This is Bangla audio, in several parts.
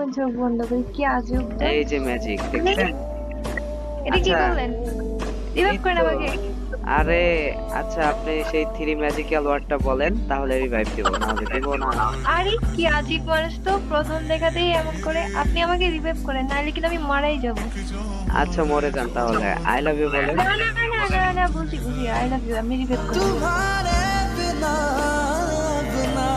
আমার চোখ বন্ধ করে কি আজব তো। এই যে ম্যাজিক দেখছেন? এটা কি আচ্ছা করলেন? এই রিভাইভ করেন তো। আমাকে। আরে আচ্ছা, আপনি সেই থ্রি ম্যাজিক্যাল ওয়ার্ডটা বলেন, তাহলে রিভাইভ দিব, না হলে দিব না। আরে কি আজব মানুষ তো, প্রথম দেখাতেই এমন করে। আপনি আমাকে রিভাইভ করেন, নাহলে কিন্তু আমি মারাই যাবো। আচ্ছা মরে যান তাহলে, আই লাভ ইউ বলেন। না না না না না না, বুঝি বুঝি, আই লাভ ইউ, আমি রিভাইভ করে দিবো। तुम्हारे बिना बिना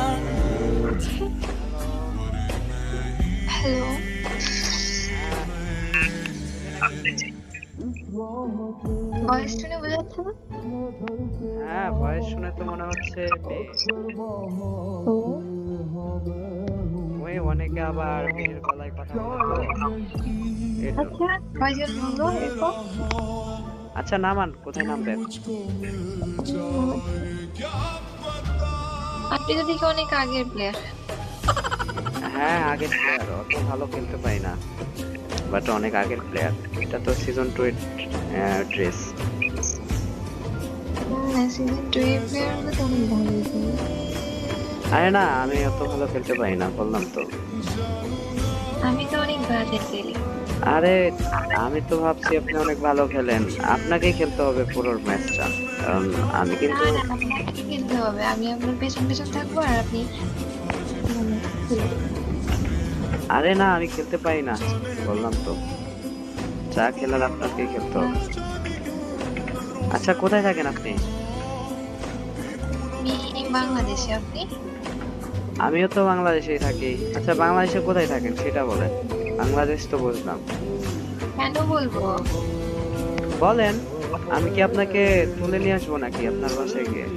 হ্যালো। ভয়েস শুনে বোঝা যাচ্ছে না? হ্যাঁ ভয়েস শুনে তো মনে হচ্ছে মেয়ে। ও ওই অনেকে আবার মেয়ের গলায় কথা বলে তো, এই জন্য। আচ্ছা, কয়জন বললো এরপর? আচ্ছা নামান, কোথায় নামবেন? আপনি তো দেখি অনেক আগের প্লেয়ার। হ্যাঁ আগের প্লেয়ার, অত ভালো খেলতে পারি না, বাট অনেক আগের প্লেয়ার। এটা তো সিজন 2 এর ড্রেস। সিজন 2 এর প্লেয়ার হলে তো অনেক ভালো হতো। আরে না, আমি অত ভালো খেলতে পারি না, বললাম তো। আমি তো অনেক বাজে খেলি। আরে আমি তো ভাবছি আপনি অনেক ভালো খেলেন, আপনাকেই খেলতে হবে পুরো ম্যাচটা, কারণ আমি না কিন্তু। না, আপনাকে খেলতে হবে, আমি আপনার পেছন পেছন থাকবো আর আপনি খেলবেন। আরে না, আমি খেলতে পারি না, বললাম তো। যা খেলার আপনাকেই খেলতে হবে। আচ্ছা কোথায় থাকেন আপনি? আমি বাংলাদেশে, আপনি? আমিও তো বাংলাদেশেই থাকি। আচ্ছা বাংলাদেশে কোথায় থাকেন সেটা বলেন। বাংলাদেশ তো বুঝলাম। কেন বলবো? বলেন, আমি কি আপনাকে তুলে নিয়ে আসবো নাকি আপনার বাসায় গিয়ে?